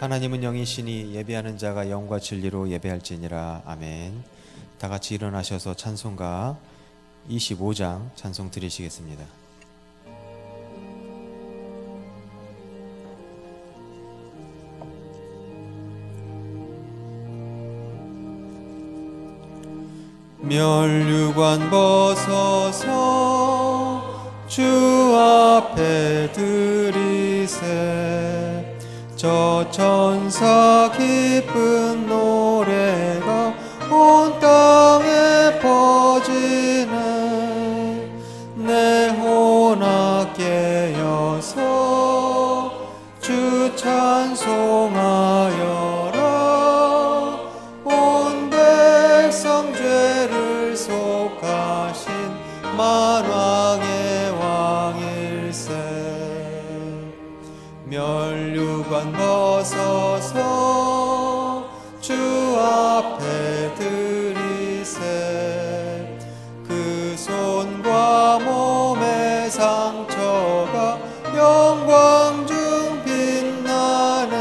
하나님은 영이시니 예배하는 자가 영과 진리로 예배할지니라. 아멘. 다 같이 일어나셔서 찬송가 25장 찬송 드리시겠습니다. 멸류관 벗어서 주 앞에 드리세. 저 천사 기쁜 노래가 온 땅에 퍼지네. 내 혼악 깨어서 주 찬송하여라. 온 백성 죄를 속하신 만왕의 왕일세. 멸류관 벗어서 주 앞에 드리세. 그 손과 몸의 상처가 영광 중 빛나네.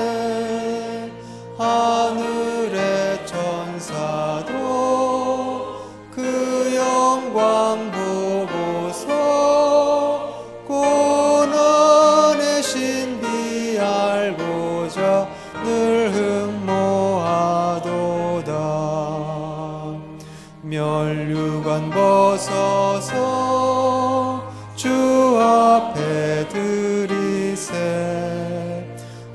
하늘의 천사도 그 영광 보고서 고난의 신비 알고자 늘 흠모하도다. 멸류관 벗어서 주 앞에 드리세.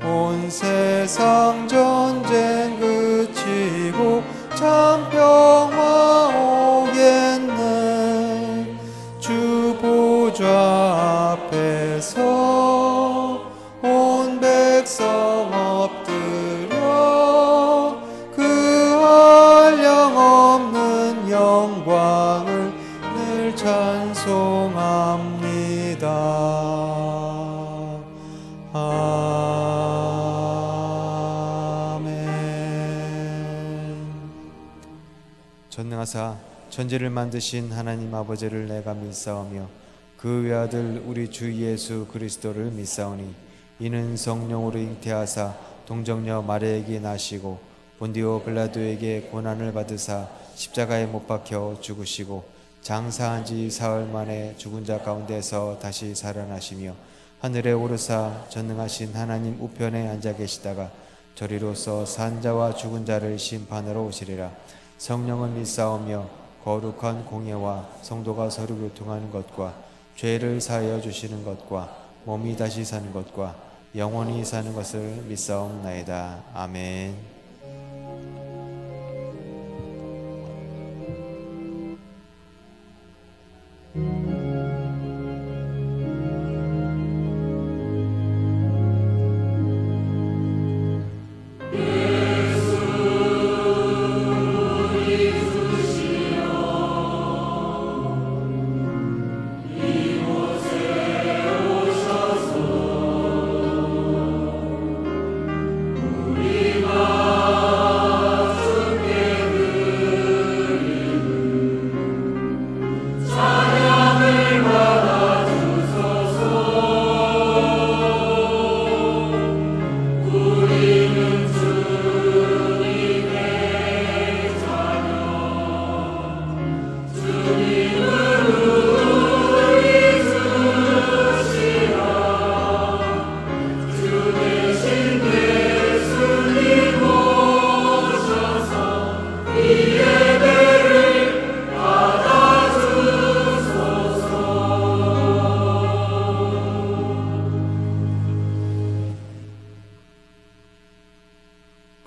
온 세상 전쟁 그치고 참 평화 오겠네. 주 보좌 앞에서 온 백성 엎드려 그 한량없는 영광을 늘 찬송합니다. 아멘. 전능하사 천지를 만드신 하나님 아버지를 내가 믿사오며 그 외아들 우리 주 예수 그리스도를 믿사오니 이는 성령으로 잉태하사 동정녀 마리아에게 나시고 본디오 빌라도에게 고난을 받으사 십자가에 못 박혀 죽으시고 장사한 지 사흘 만에 죽은 자 가운데서 다시 살아나시며 하늘에 오르사 전능하신 하나님 우편에 앉아 계시다가 저리로서 산 자와 죽은 자를 심판하러 오시리라. 성령을 믿사오며 거룩한 공예와 성도가 서로 교통하는 것과 죄를 사하여 주시는 것과 몸이 다시 사는 것과 영원히 사는 것을 믿사옵나이다. 아멘.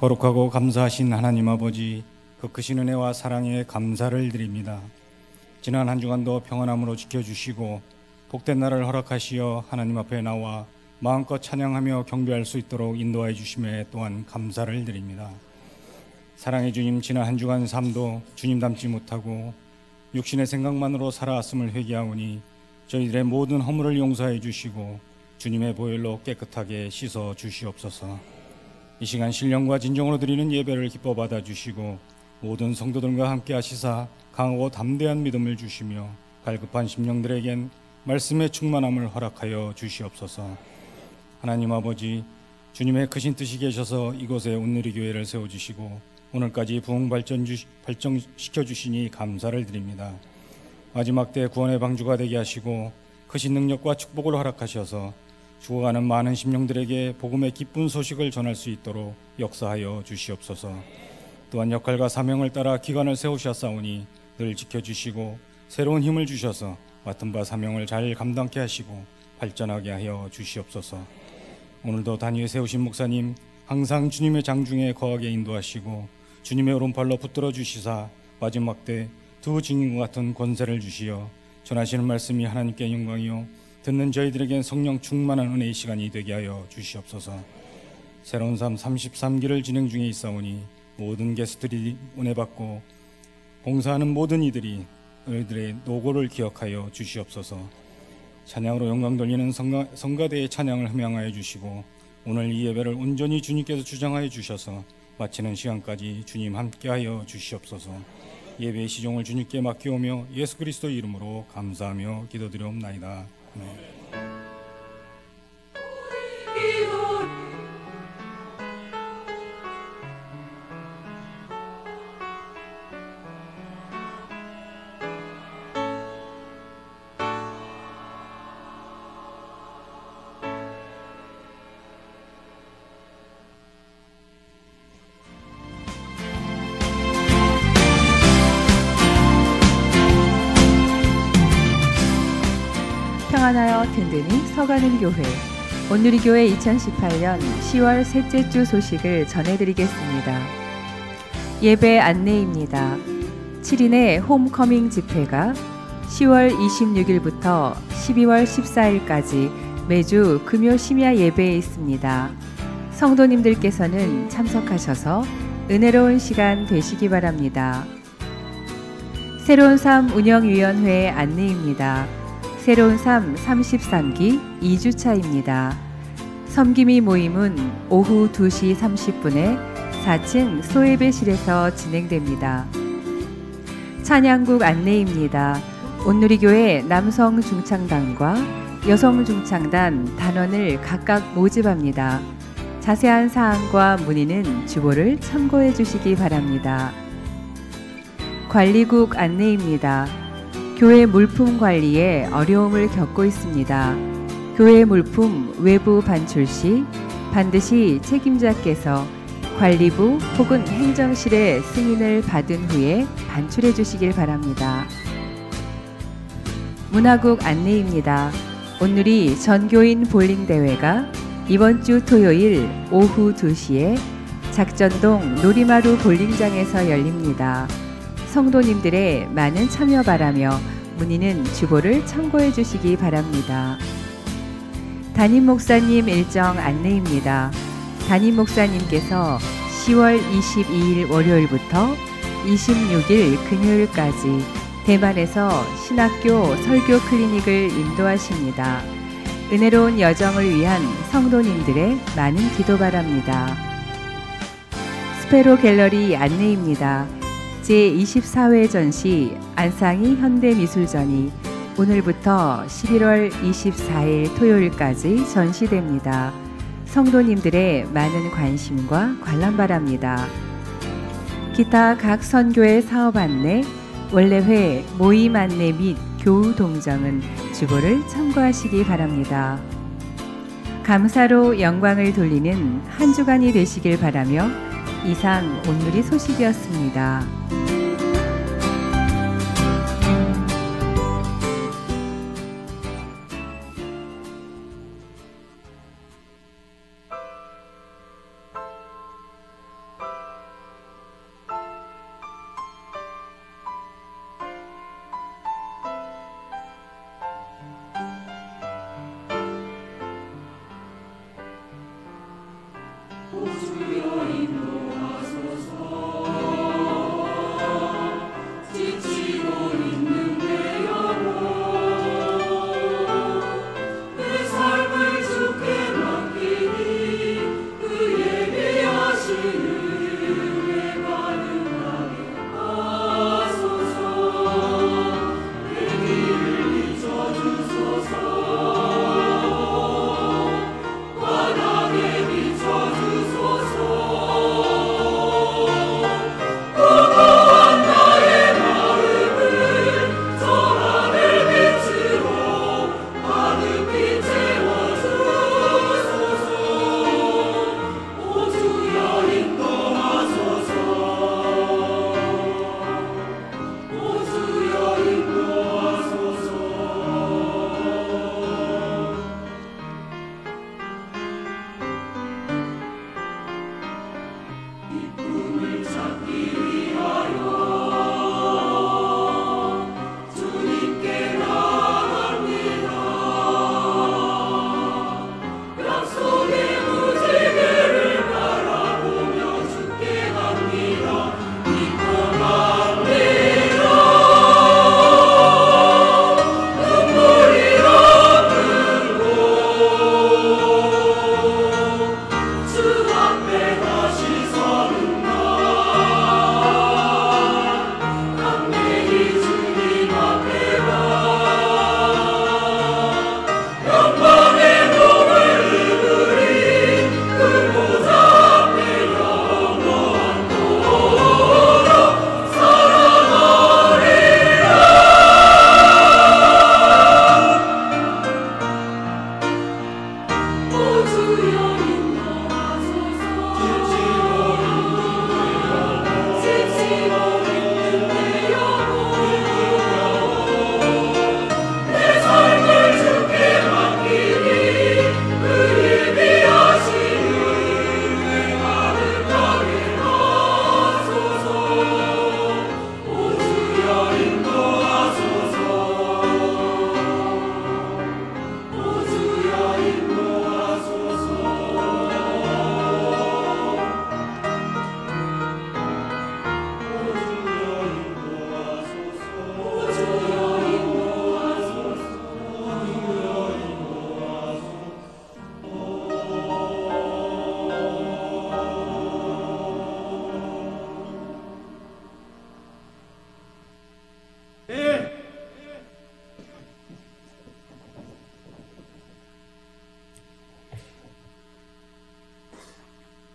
거룩하고 감사하신 하나님 아버지, 그 크신 은혜와 사랑에 감사를 드립니다. 지난 한 주간도 평안함으로 지켜주시고 복된 날을 허락하시어 하나님 앞에 나와 마음껏 찬양하며 경배할 수 있도록 인도하여 주심에 또한 감사를 드립니다. 사랑의 주님, 지난 한 주간 삶도 주님 닮지 못하고 육신의 생각만으로 살아왔음을 회개하오니 저희들의 모든 허물을 용서해 주시고 주님의 보혈로 깨끗하게 씻어 주시옵소서. 이 시간 신령과 진정으로 드리는 예배를 기뻐 받아주시고 모든 성도들과 함께 하시사 강하고 담대한 믿음을 주시며 갈급한 심령들에겐 말씀의 충만함을 허락하여 주시옵소서. 하나님 아버지, 주님의 크신 뜻이 계셔서 이곳에 온누리 교회를 세워주시고 오늘까지 부흥 발전시켜 주시니 감사를 드립니다. 마지막 때 구원의 방주가 되게 하시고 크신 능력과 축복을 허락하셔서 죽어가는 많은 심령들에게 복음의 기쁜 소식을 전할 수 있도록 역사하여 주시옵소서. 또한 역할과 사명을 따라 기관을 세우셨사오니 늘 지켜주시고 새로운 힘을 주셔서 맡은 바 사명을 잘 감당케 하시고 발전하게 하여 주시옵소서. 오늘도 단위에 세우신 목사님 항상 주님의 장중에 거하게 인도하시고 주님의 오른팔로 붙들어 주시사 마지막 때 두 증인과 같은 권세를 주시어 전하시는 말씀이 하나님께 영광이요 듣는 저희들에겐 성령 충만한 은혜의 시간이 되게 하여 주시옵소서. 새로운 삶 33기를 진행 중에 있사오니 모든 게스트들이 은혜 받고 봉사하는 모든 이들이 너희들의 노고를 기억하여 주시옵소서. 찬양으로 영광 돌리는 성가대의 찬양을 흠양하여 주시고 오늘 이 예배를 온전히 주님께서 주장하여 주셔서 마치는 시간까지 주님 함께하여 주시옵소서. 예배의 시종을 주님께 맡기오며 예수 그리스도 이름으로 감사하며 기도드리옵나이다. 아멘. 평안하여 든든히 서가는 교회 온누리 교회 2018년 10월 셋째 주 소식을 전해드리겠습니다. 예배 안내입니다. 7인의 홈커밍 집회가 10월 26일부터 12월 14일까지 매주 금요 심야 예배에 있습니다. 성도님들께서는 참석하셔서 은혜로운 시간 되시기 바랍니다. 새로운 삶 운영위원회 안내입니다. 새로운 삶 33기 2주차입니다. 섬김이 모임은 오후 2시 30분에 4층 소예배실에서 진행됩니다. 찬양국 안내입니다. 온누리교회 남성중창단과 여성중창단 단원을 각각 모집합니다. 자세한 사항과 문의는 주보를 참고해 주시기 바랍니다. 관리국 안내입니다. 교회 물품 관리에 어려움을 겪고 있습니다. 교회 물품 외부 반출 시 반드시 책임자께서 관리부 혹은 행정실의 승인을 받은 후에 반출해 주시길 바랍니다. 문화국 안내입니다. 온누리 전교인 볼링 대회가 이번 주 토요일 오후 2시에 작전동 놀이마루 볼링장에서 열립니다. 성도님들의 많은 참여 바라며 문의는 주보를 참고해 주시기 바랍니다. 담임 목사님 일정 안내입니다. 담임 목사님께서 10월 22일 월요일부터 26일 금요일까지 대만에서 신학교 설교 클리닉을 인도하십니다. 은혜로운 여정을 위한 성도님들의 많은 기도 바랍니다. 스페로 갤러리 안내입니다. 제24회 전시 안상이 현대미술전이 오늘부터 11월 24일 토요일까지 전시됩니다. 성도님들의 많은 관심과 관람 바랍니다. 기타 각 선교의 사업 안내, 원래회 모임 안내 및 교우 동정은 주보를 참고하시기 바랍니다. 감사로 영광을 돌리는 한 주간이 되시길 바라며 이상 온누리 소식이었습니다. 비춰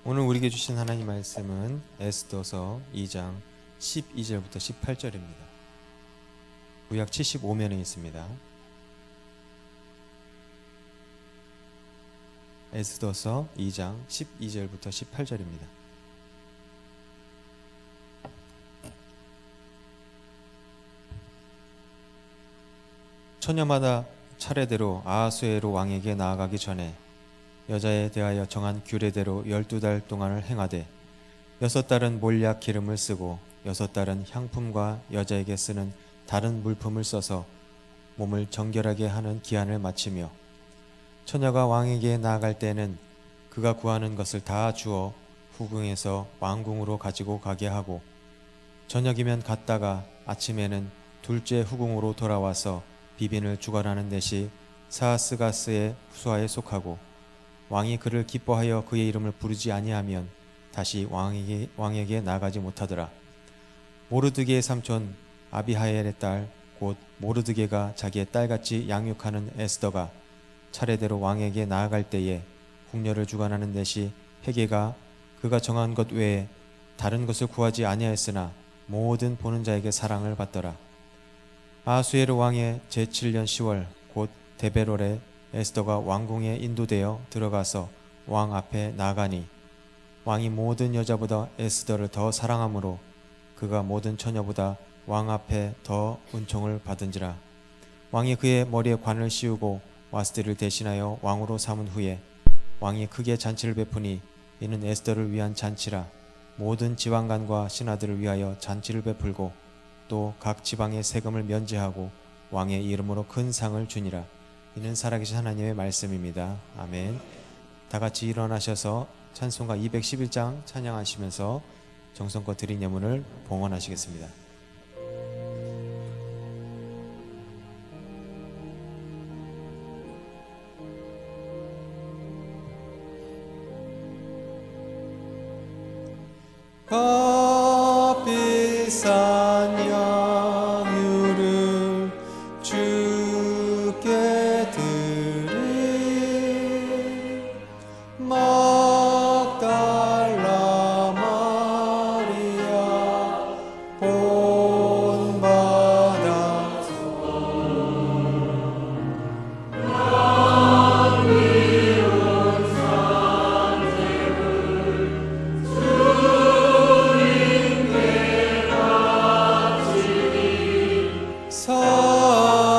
오늘 우리에게 주신 하나님 말씀은 에스더서 2장 12절부터 18절입니다. 구약 75면에 있습니다. 에스더서 2장 12절부터 18절입니다. 처녀마다 차례대로 아하수에로 왕에게 나아가기 전에 여자에 대하여 정한 규례대로 12달 동안을 행하되 6달은 몰약 기름을 쓰고 6달은 향품과 여자에게 쓰는 다른 물품을 써서 몸을 정결하게 하는 기한을 마치며 처녀가 왕에게 나아갈 때는 그가 구하는 것을 다 주어 후궁에서 왕궁으로 가지고 가게 하고 저녁이면 갔다가 아침에는 둘째 후궁으로 돌아와서 비빈을 주관하는 넷이 사하스가스의 후수하에 속하고 왕이 그를 기뻐하여 그의 이름을 부르지 아니하면 다시 왕에게 나가지 못하더라. 모르드게의 삼촌 아비하엘의 딸 곧 모르드게가 자기의 딸같이 양육하는 에스더가 차례대로 왕에게 나아갈 때에 궁녀를 주관하는 넷이 헤게가 그가 정한 것 외에 다른 것을 구하지 아니하였으나 모든 보는 자에게 사랑을 받더라. 아하수에로 왕의 제7년 10월 곧 데베롤에 에스더가 왕궁에 인도되어 들어가서 왕 앞에 나가니 왕이 모든 여자보다 에스더를 더 사랑하므로 그가 모든 처녀보다 왕 앞에 더 은총을 받은지라. 왕이 그의 머리에 관을 씌우고 와스디를 대신하여 왕으로 삼은 후에 왕이 크게 잔치를 베푸니 이는 에스더를 위한 잔치라. 모든 지방관과 신하들을 위하여 잔치를 베풀고 또 각 지방의 세금을 면제하고 왕의 이름으로 큰 상을 주니라. 이는 살아계신 하나님의 말씀입니다. 아멘. 다 같이 일어나셔서 찬송가 211장 찬양하시면서 정성껏 드린 예물을 봉헌하시겠습니다. 값비싼 양유를 주께 드리 막달라 마리아 본받아서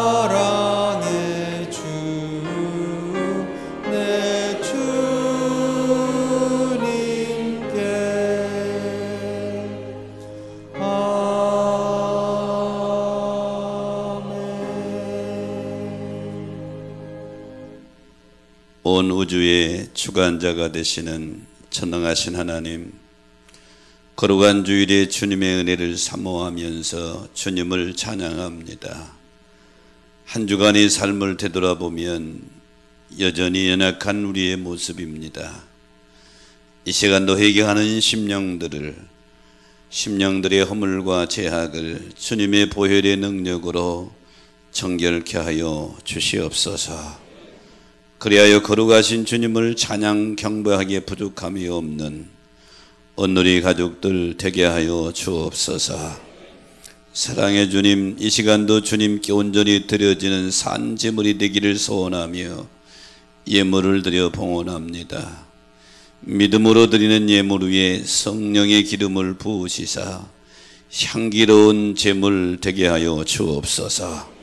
사랑의 주 내 주님께 아멘. 온 우주의 주관자가 되시는 전능하신 하나님, 거룩한 주일에 주님의 은혜를 사모하면서 주님을 찬양합니다. 한 주간의 삶을 되돌아보면 여전히 연약한 우리의 모습입니다. 이 시간도 회개하는 심령들의 허물과 죄악을 주님의 보혈의 능력으로 정결케 하여 주시옵소서. 그리하여 거룩하신 주님을 찬양 경배하기에 부족함이 없는 온누리 가족들 되게 하여 주옵소서. 사랑의 주님, 이 시간도 주님께 온전히 드려지는 산제물이 되기를 소원하며 예물을 드려 봉헌합니다. 믿음으로 드리는 예물 위에 성령의 기름을 부으시사 향기로운 제물 되게 하여 주옵소서.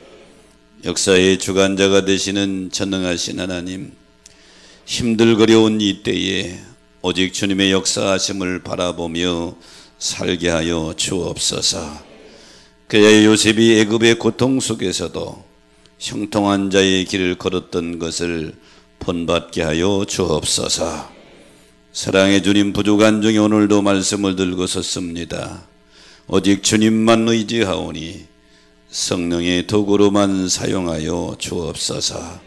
역사의 주관자가 되시는 전능하신 하나님, 힘들거려온 이 때에 오직 주님의 역사하심을 바라보며 살게 하여 주옵소서. 그의 요셉이 애굽의 고통 속에서도 형통한 자의 길을 걸었던 것을 본받게 하여 주옵소서. 사랑의 주님, 부족한 중에 오늘도 말씀을 들고 섰습니다. 오직 주님만 의지하오니 성령의 도구로만 사용하여 주옵소서.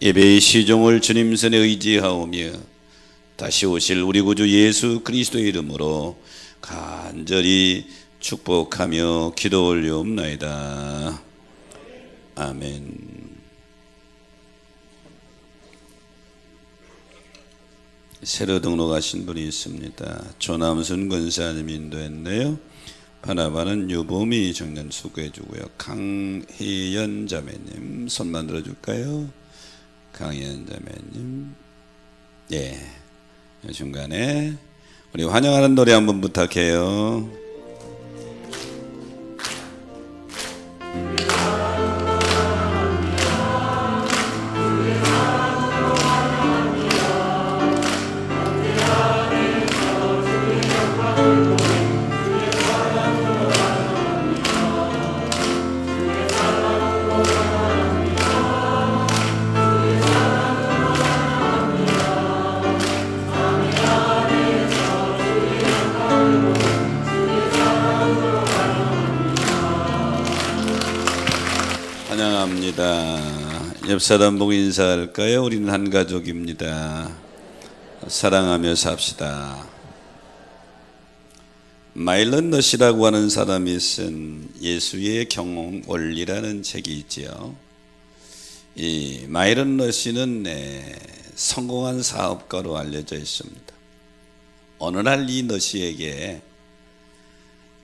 예배의 시종을 주님 손에 의지하오며 다시 오실 우리 구주 예수 그리스도의 이름으로 간절히 축복하며 기도 올려옵나이다. 아멘. 새로 등록하신 분이 있습니다. 조남순 권사님 인도했네요. 바나바는 유보미 정년 수고해주고요. 강희연 자매님 손만 들어줄까요? 강희연 자매님, 예, 중간에 우리 환영하는 노래 한번 부탁해요. 환영합니다. 옆사람 보고 인사할까요? 우리는 한 가족입니다. 사랑하며 삽시다. 마일런 러시라고 하는 사람이 쓴 예수의 경영 원리라는 책이 있지요. 이 마일런 러시는 성공한 사업가로 알려져 있습니다. 어느 날 이 러시에게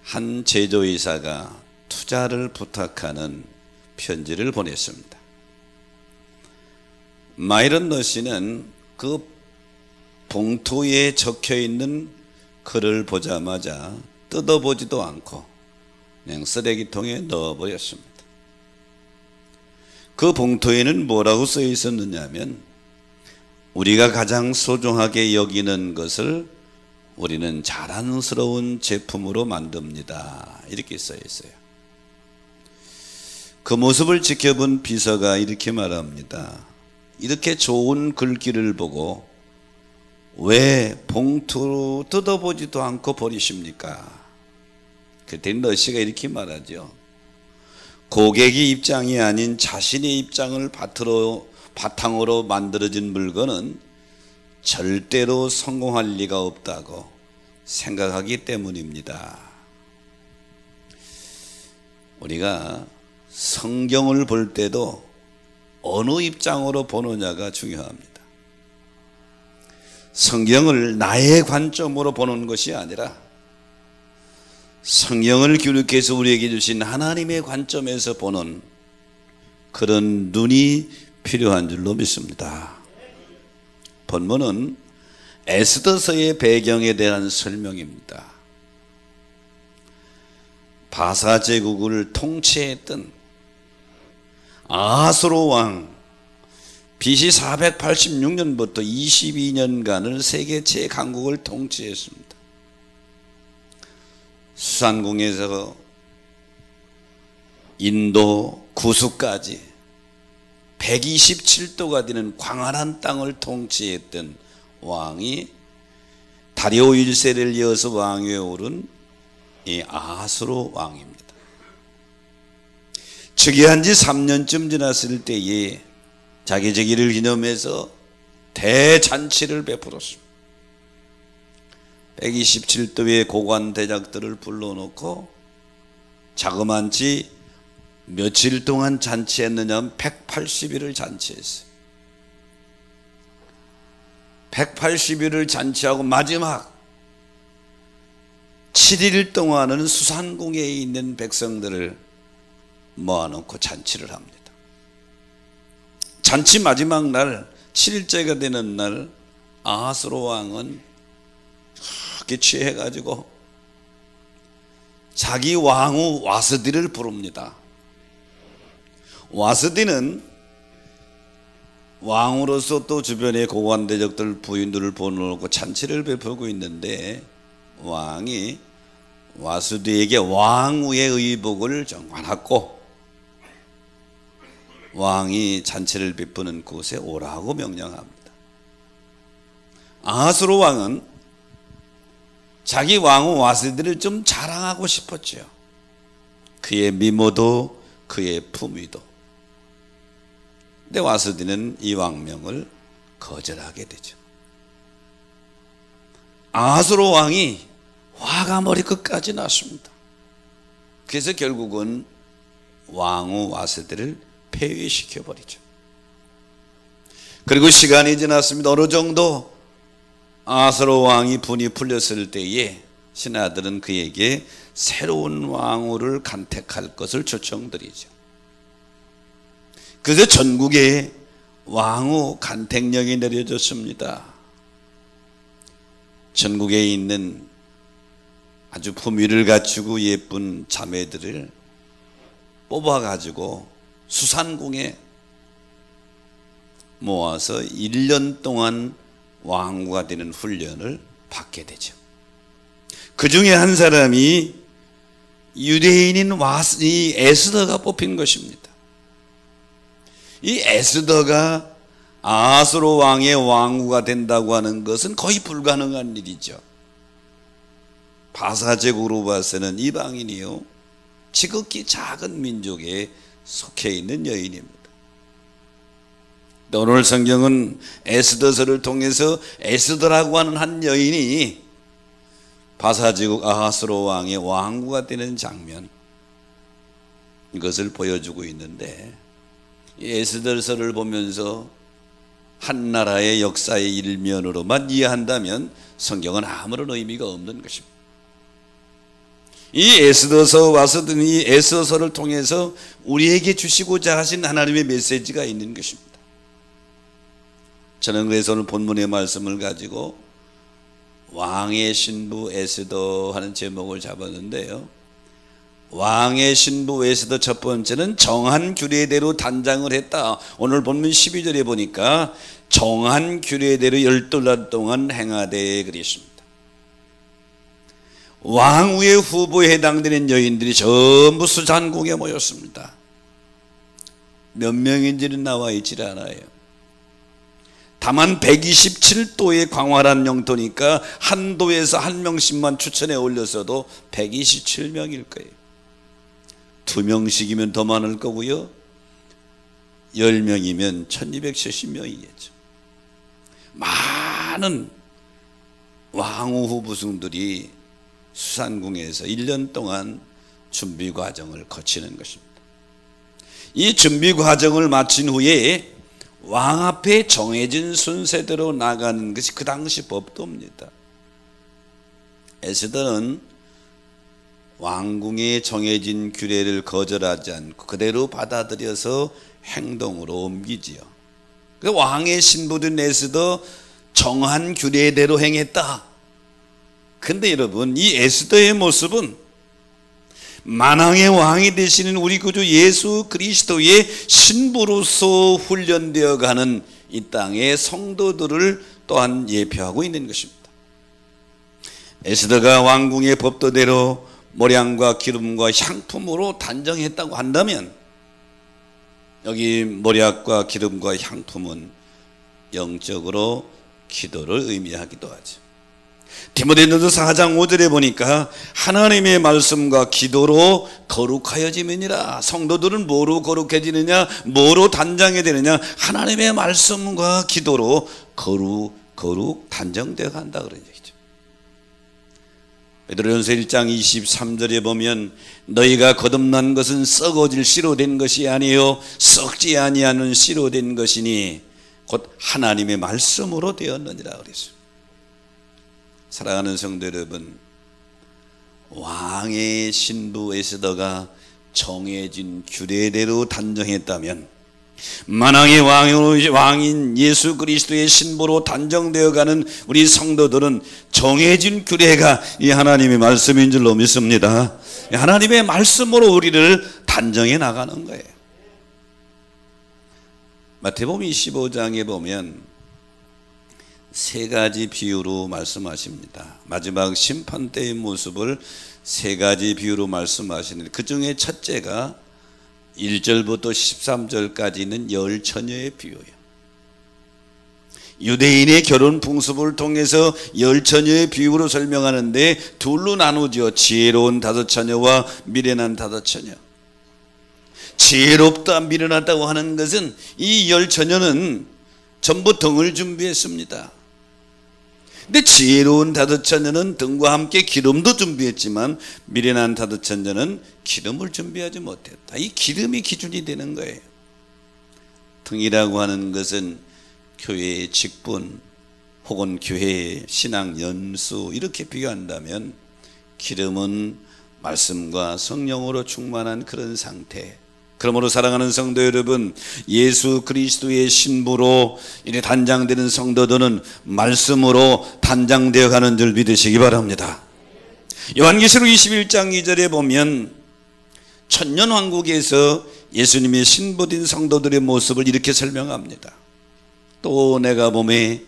한 제조회사가 투자를 부탁하는 편지를 보냈습니다. 마일런 러시는 그 봉투에 적혀있는 글을 보자마자 뜯어보지도 않고 그냥 쓰레기통에 넣어버렸습니다. 그 봉투에는 뭐라고 써 있었느냐면, 우리가 가장 소중하게 여기는 것을 우리는 자랑스러운 제품으로 만듭니다, 이렇게 써 있어요. 그 모습을 지켜본 비서가 이렇게 말합니다. 이렇게 좋은 글귀를 보고 왜 봉투 뜯어보지도 않고 버리십니까? 그때 러시가 이렇게 말하죠. 고객의 입장이 아닌 자신의 입장을 바탕으로 만들어진 물건은 절대로 성공할 리가 없다고 생각하기 때문입니다. 우리가 성경을 볼 때도 어느 입장으로 보느냐가 중요합니다. 성경을 나의 관점으로 보는 것이 아니라 성경을 기록해서 우리에게 주신 하나님의 관점에서 보는 그런 눈이 필요한 줄로 믿습니다. 본문은 에스더서의 배경에 대한 설명입니다. 바사 제국을 통치했던 아하스로 왕, BC 486년부터 22년간을 세계 최강국을 통치했습니다. 수산궁에서 인도 구수까지 127도가 되는 광활한 땅을 통치했던 왕이 다리오 1세를 이어서 왕위에 오른 이 아하스로 왕입니다. 즉위한 지 3년쯤 지났을 때에 자기 즉위를 기념해서 대잔치를 베풀었습니다. 127도의 고관 대작들을 불러놓고 자그만치 며칠 동안 잔치했느냐면 180일을 잔치했어요. 180일을 잔치하고 마지막 7일 동안은 수산궁에 있는 백성들을 모아놓고 잔치를 합니다. 잔치 마지막 날 7일째가 되는 날 아하스로 왕은 그렇게 취해가지고 자기 왕후 와스디를 부릅니다. 와스디는 왕으로서 또 주변의 고관대적들 부인들을 보내놓고 잔치를 베풀고 있는데, 왕이 와스디에게 왕후의 의복을 정관하고 왕이 잔치를 베푸는 곳에 오라고 명령합니다. 아하스로 왕은 자기 왕후 와스디를 좀 자랑하고 싶었죠. 그의 미모도 그의 품위도. 근데 와스디는 이 왕명을 거절하게 되죠. 아하스로 왕이 화가 머리끝까지 났습니다. 그래서 결국은 왕후 와스디를 폐위시켜버리죠. 그리고 시간이 지났습니다. 어느 정도 아하스로 왕이 분이 풀렸을 때에 신하들은 그에게 새로운 왕후를 간택할 것을 초청드리죠. 그래서 전국에 왕후 간택령이 내려졌습니다. 전국에 있는 아주 품위를 갖추고 예쁜 자매들을 뽑아가지고 수산궁에 모아서 1년 동안 왕후가 되는 훈련을 받게 되죠. 그 중에 한 사람이 유대인인 이 에스더가 뽑힌 것입니다. 이 에스더가 아하스로 왕의 왕후가 된다고 하는 것은 거의 불가능한 일이죠. 바사제국으로 봐서는 이방인이요, 지극히 작은 민족에 속해 있는 여인입니다. 오늘 성경은 에스더서를 통해서 에스더라고 하는 한 여인이 바사제국 아하스로 왕의 왕후가 되는 장면, 이것을 보여주고 있는데, 이 에스더서를 보면서 한 나라의 역사의 일면으로만 이해한다면 성경은 아무런 의미가 없는 것입니다. 이 에스더서 와서든 이 에스더서를 통해서 우리에게 주시고자 하신 하나님의 메시지가 있는 것입니다. 저는 그래서 오늘 본문의 말씀을 가지고 왕의 신부 에스더 하는 제목을 잡았는데요, 왕의 신부 에스더 첫 번째는 정한 규례대로 단장을 했다. 오늘 본문 12절에 보니까 정한 규례대로 12날 동안 행하되 그랬습니다. 왕후의 후보에 해당되는 여인들이 전부 수산궁에 모였습니다. 몇 명인지는 나와 있질 않아요. 다만 127도의 광활한 영토니까 한 도에서 한 명씩만 추천에 올렸어도 127명일 거예요. 2명씩이면 더 많을 거고요, 10명이면 1270명이겠죠. 많은 왕후 후보승들이 수산궁에서 1년 동안 준비 과정을 거치는 것입니다. 이 준비 과정을 마친 후에 왕 앞에 정해진 순서대로 나가는 것이 그 당시 법도입니다. 에스더는 왕궁에 정해진 규례를 거절하지 않고 그대로 받아들여서 행동으로 옮기지요. 그 왕의 신부된 에스더 정한 규례대로 행했다. 근데 여러분, 이 에스더의 모습은 만왕의 왕이 되시는 우리 구주 예수 그리스도의 신부로서 훈련되어 가는 이 땅의 성도들을 또한 예표하고 있는 것입니다. 에스더가 왕궁의 법도대로 모량과 기름과 향품으로 단정했다고 한다면, 여기 모략과 기름과 향품은 영적으로 기도를 의미하기도 하죠. 디모데전서 4장 5절에 보니까 하나님의 말씀과 기도로 거룩하여지면이라. 성도들은 뭐로 거룩해지느냐, 뭐로 단장이 되느냐, 하나님의 말씀과 기도로 거룩 단정되어 간다 그런 얘기죠. 베드로전서 1장 23절에 보면 너희가 거듭난 것은 썩어질 씨로 된 것이 아니요 썩지 아니하는 씨로 된 것이니 곧 하나님의 말씀으로 되었느니라 그랬어요. 사랑하는 성도 여러분, 왕의 신부 에스더가 정해진 규례대로 단정했다면 만왕의 왕인 예수 그리스도의 신부로 단정되어가는 우리 성도들은 정해진 규례가 이 하나님의 말씀인 줄로 믿습니다. 하나님의 말씀으로 우리를 단정해 나가는 거예요. 마태복음 25장에 보면 세 가지 비유로 말씀하십니다. 마지막 심판 때의 모습을 세 가지 비유로 말씀하시는데, 그 중에 첫째가 1절부터 13절까지 있는 열 처녀의 비유예요. 유대인의 결혼 풍습을 통해서 열 처녀의 비유로 설명하는데 둘로 나누죠. 지혜로운 5처녀와 미련한 5처녀. 지혜롭다 미련하다고 하는 것은 이 열 처녀는 전부 등을 준비했습니다. 근데 지혜로운 5처녀는 등과 함께 기름도 준비했지만 미련한 5처녀는 기름을 준비하지 못했다. 이 기름이 기준이 되는 거예요. 등이라고 하는 것은 교회의 직분, 혹은 교회의 신앙 연수 이렇게 비교한다면 기름은 말씀과 성령으로 충만한 그런 상태. 그러므로 사랑하는 성도 여러분, 예수 그리스도의 신부로 이래 단장되는 성도들은 말씀으로 단장되어 가는 줄 믿으시기 바랍니다. 요한계시록 21장 2절에 보면 천년왕국에서 예수님의 신부된 성도들의 모습을 이렇게 설명합니다. 또 내가 보매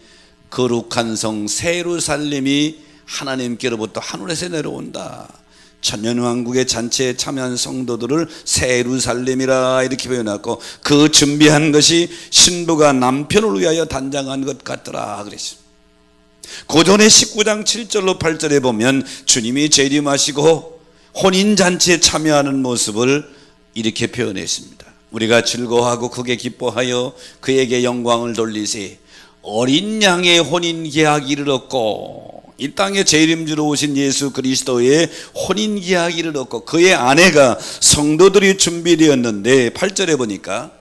거룩한 성 새 예루살렘이 하나님께로부터 하늘에서 내려온다. 천년왕국의 잔치에 참여한 성도들을 새 예루살렘이라 이렇게 표현하고 그 준비한 것이 신부가 남편을 위하여 단장한 것 같더라 그랬습니다. 고전의 19장 7절로 8절에 보면 주님이 재림하시고 혼인잔치에 참여하는 모습을 이렇게 표현했습니다. 우리가 즐거워하고 크게 기뻐하여 그에게 영광을 돌리세. 어린 양의 혼인계약이 이르렀고, 이 땅에 재림주로 오신 예수 그리스도의 혼인계약이 이르렀고 그의 아내가 성도들이 준비되었는데 8절에 보니까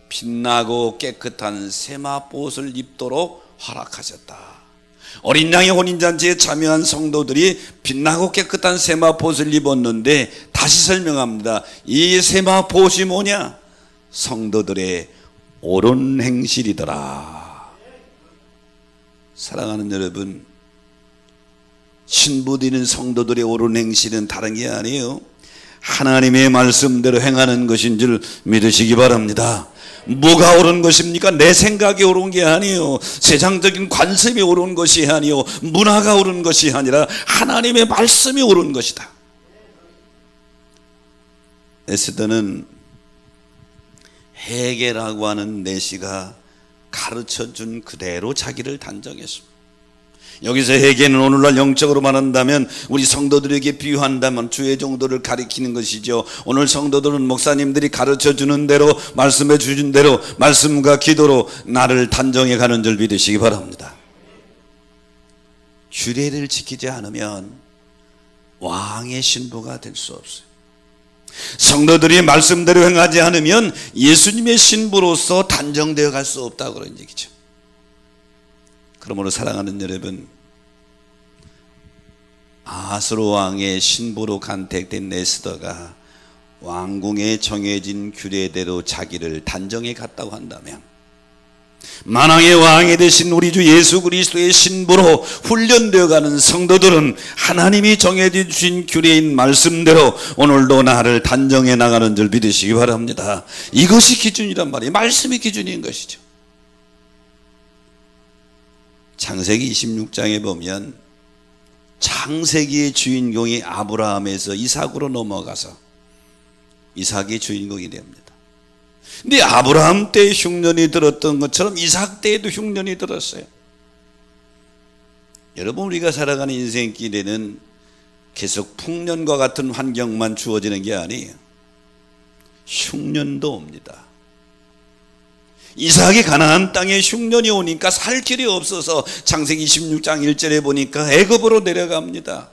빛나고 깨끗한 세마포옷을 입도록 허락하셨다. 어린 양의 혼인잔치에 참여한 성도들이 빛나고 깨끗한 세마포옷을 입었는데 다시 설명합니다. 이 세마포옷이 뭐냐? 성도들의 옳은 행실이더라. 사랑하는 여러분, 신부되는 성도들의 옳은 행실은 다른 게 아니에요. 하나님의 말씀대로 행하는 것인 줄 믿으시기 바랍니다. 뭐가 옳은 것입니까? 내 생각이 옳은 게 아니에요. 세상적인 관습이 옳은 것이 아니요, 문화가 옳은 것이 아니라 하나님의 말씀이 옳은 것이다. 에스더는 헤게라고 하는 내시가 가르쳐준 그대로 자기를 단정했습니다. 여기서 헤게는 오늘날 영적으로 말한다면 우리 성도들에게 비유한다면 주의 정도를 가리키는 것이죠. 오늘 성도들은 목사님들이 가르쳐주는 대로, 말씀해 주신 대로 말씀과 기도로 나를 단정해 가는 줄 믿으시기 바랍니다. 규례를 지키지 않으면 왕의 신부가 될 수 없어요. 성도들이 말씀대로 행하지 않으면 예수님의 신부로서 단정되어 갈 수 없다고 그런 얘기죠. 그러므로 사랑하는 여러분, 아하스로 왕의 신부로 간택된 에스더가 왕궁에 정해진 규례대로 자기를 단정해 갔다고 한다면, 만왕의 왕이 되신 우리 주 예수 그리스도의 신부로 훈련되어 가는 성도들은 하나님이 정해 주신 규례인 말씀대로 오늘도 나를 단정해 나가는 줄 믿으시기 바랍니다. 이것이 기준이란 말이에요. 말씀이 기준인 것이죠. 창세기 26장에 보면 창세기의 주인공이 아브라함에서 이삭으로 넘어가서 이삭이 주인공이 됩니다. 근데 아브라함 때 흉년이 들었던 것처럼 이삭 때에도 흉년이 들었어요. 여러분, 우리가 살아가는 인생길에는 계속 풍년과 같은 환경만 주어지는 게 아니에요. 흉년도 옵니다. 이삭이 가나안 땅에 흉년이 오니까 살 길이 없어서 창세기 26장 1절에 보니까 애굽으로 내려갑니다.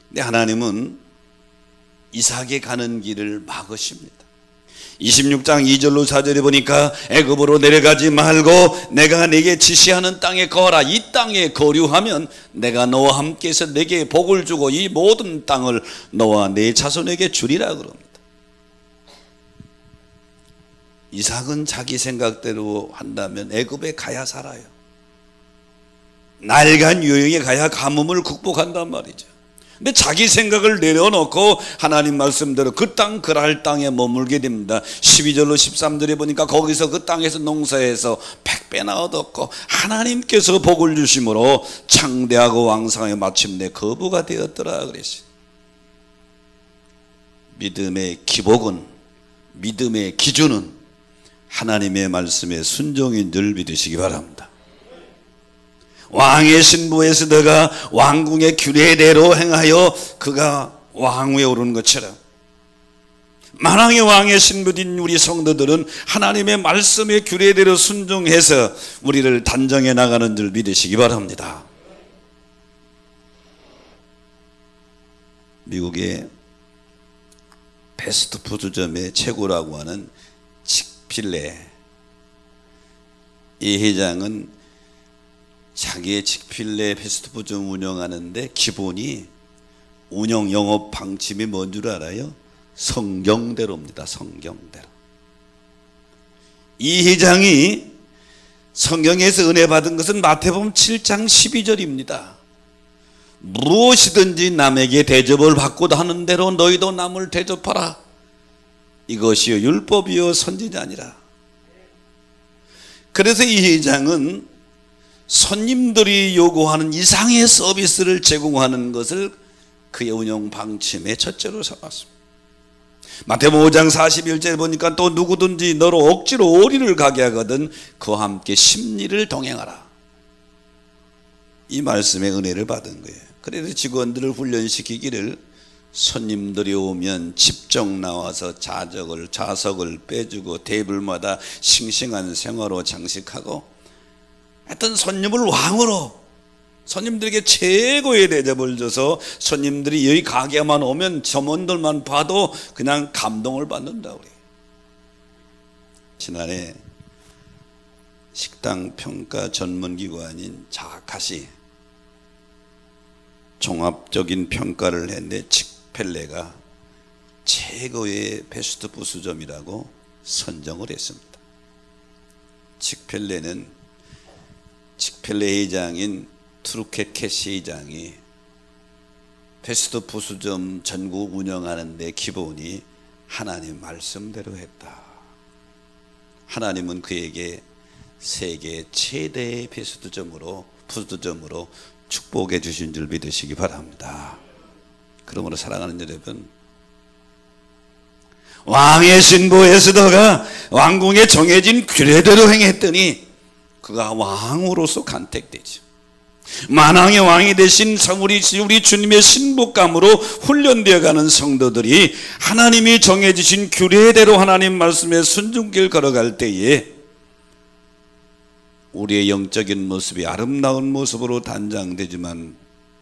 근데 하나님은 이삭이 가는 길을 막으십니다. 26장 2절로 4절에 보니까 애굽으로 내려가지 말고 내가 네게 지시하는 땅에 거하라. 이 땅에 거류하면 내가 너와 함께해서 네게 복을 주고 이 모든 땅을 너와 네 자손에게 주리라 그럽니다. 이삭은 자기 생각대로 한다면 애굽에 가야 살아요. 나일간 요역에 가야 가뭄을 극복한단 말이죠. 근데 자기 생각을 내려놓고 하나님 말씀대로 그 땅 그랄 땅에 머물게 됩니다. 12절로 13절에 보니까 거기서 그 땅에서 농사해서 100배나 얻었고 하나님께서 복을 주심으로 창대하고 왕성하게 마침내 거부가 되었더라 그랬어요. 믿음의 기복은, 믿음의 기준은 하나님의 말씀에 순종인 줄 믿으시기 바랍니다. 왕의 신부 에스더가 왕궁의 규례대로 행하여 그가 왕위에 오르는 것처럼 만왕의 왕의 신부인 우리 성도들은 하나님의 말씀의 규례대로 순종해서 우리를 단정해 나가는 줄 믿으시기 바랍니다. 미국의 패스트푸드점의 최고라고 하는 칙필레, 이 회장은 자기의 직필레 패스트푸드점 운영하는데 기본이 운영 영업 방침이 뭔 줄 알아요? 성경대로입니다. 성경대로. 이 회장이 성경에서 은혜 받은 것은 마태복음 7장 12절입니다. 무엇이든지 남에게 대접을 받고도 하는 대로 너희도 남을 대접하라. 이것이요 율법이요 선지자 아니라. 그래서 이 회장은 손님들이 요구하는 이상의 서비스를 제공하는 것을 그의 운영 방침의 첫째로 삼았습니다. 마태복음 5장 41절에 보니까 또 누구든지 너로 억지로 오리를 가게 하거든 그와 함께 십리를 동행하라. 이 말씀에 은혜를 받은 거예요. 그래서 직원들을 훈련시키기를 손님들이 오면 집정 나와서 좌석을 빼주고 테이블마다 싱싱한 생화로 장식하고 하여튼 손님을 왕으로 손님들에게 최고의 대접을 줘서 손님들이 여기 가게만 오면 점원들만 봐도 그냥 감동을 받는다. 우리 지난해 식당 평가 전문기관인 자카시 종합적인 평가를 했는데 칙펠레가 최고의 패스트푸드점이라고 선정을 했습니다. 칙펠레 회장인 트루켓 캐시 회장이 패스트푸드점 전국 운영하는데 기본이 하나님 말씀대로 했다. 하나님은 그에게 세계 최대의 푸드점으로 축복해 주신 줄 믿으시기 바랍니다. 그러므로 사랑하는 여러분, 왕의 신부 에스더가 왕궁에 정해진 규례대로 행했더니 그가 왕으로서 간택되죠. 만왕의 왕이 되신 우리 주님의 신부감으로 훈련되어가는 성도들이 하나님이 정해주신 규례대로 하나님 말씀에 순종길 걸어갈 때에 우리의 영적인 모습이 아름다운 모습으로 단장되지만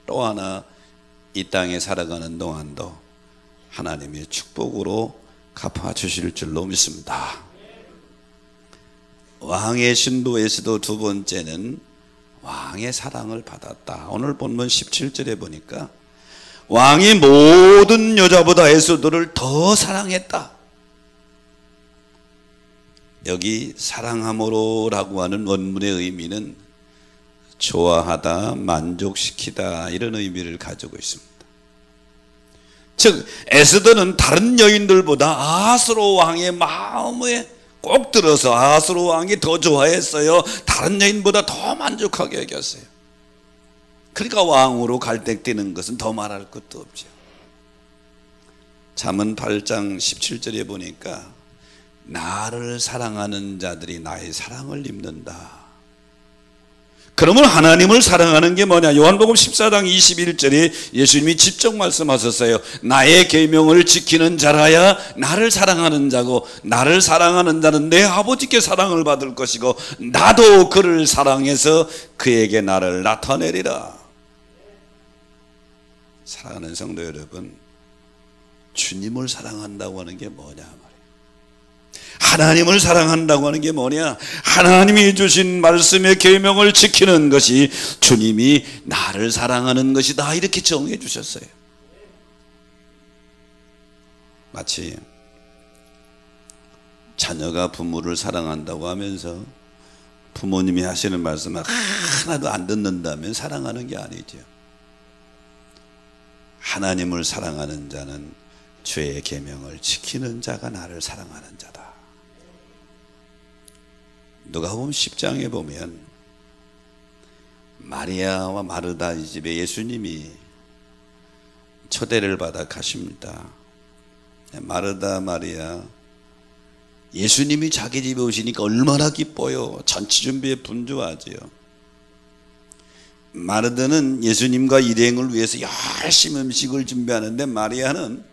또 하나 이 땅에 살아가는 동안도 하나님의 축복으로 갚아주실 줄로 믿습니다. 왕의 신부에서도 두 번째는 왕의 사랑을 받았다. 오늘 본문 17절에 보니까 왕이 모든 여자보다 에스더를 더 사랑했다. 여기 사랑함으로라고 하는 원문의 의미는 좋아하다, 만족시키다 이런 의미를 가지고 있습니다. 즉 에스더는 다른 여인들보다 아하스로 왕의 마음에 꼭 들어서 아하스로 왕이 더 좋아했어요. 다른 여인보다 더 만족하게 여겼어요. 그러니까 왕으로 갈등되는 것은 더 말할 것도 없죠. 잠언 8장 17절에 보니까 나를 사랑하는 자들이 나의 사랑을 입는다. 그러면 하나님을 사랑하는 게 뭐냐? 요한복음 14장 21절에 예수님이 직접 말씀하셨어요. 나의 계명을 지키는 자라야 나를 사랑하는 자고 나를 사랑하는 자는 내 아버지께 사랑을 받을 것이고 나도 그를 사랑해서 그에게 나를 나타내리라. 사랑하는 성도 여러분, 주님을 사랑한다고 하는 게 뭐냐 말이에요. 하나님을 사랑한다고 하는 게 뭐냐? 하나님이 주신 말씀의 계명을 지키는 것이 주님이 나를 사랑하는 것이다. 이렇게 정해 주셨어요. 마치 자녀가 부모를 사랑한다고 하면서 부모님이 하시는 말씀을 하나도 안 듣는다면 사랑하는 게 아니죠. 하나님을 사랑하는 자는 주의 계명을 지키는 자가 나를 사랑하는 자다. 누가복음 10장에 보면 마리아와 마르다 이 집에 예수님이 초대를 받아 가십니다. 마르다 마리아, 예수님이 자기 집에 오시니까 얼마나 기뻐요. 잔치 준비에 분주하지요. 마르다는 예수님과 일행을 위해서 열심히 음식을 준비하는데 마리아는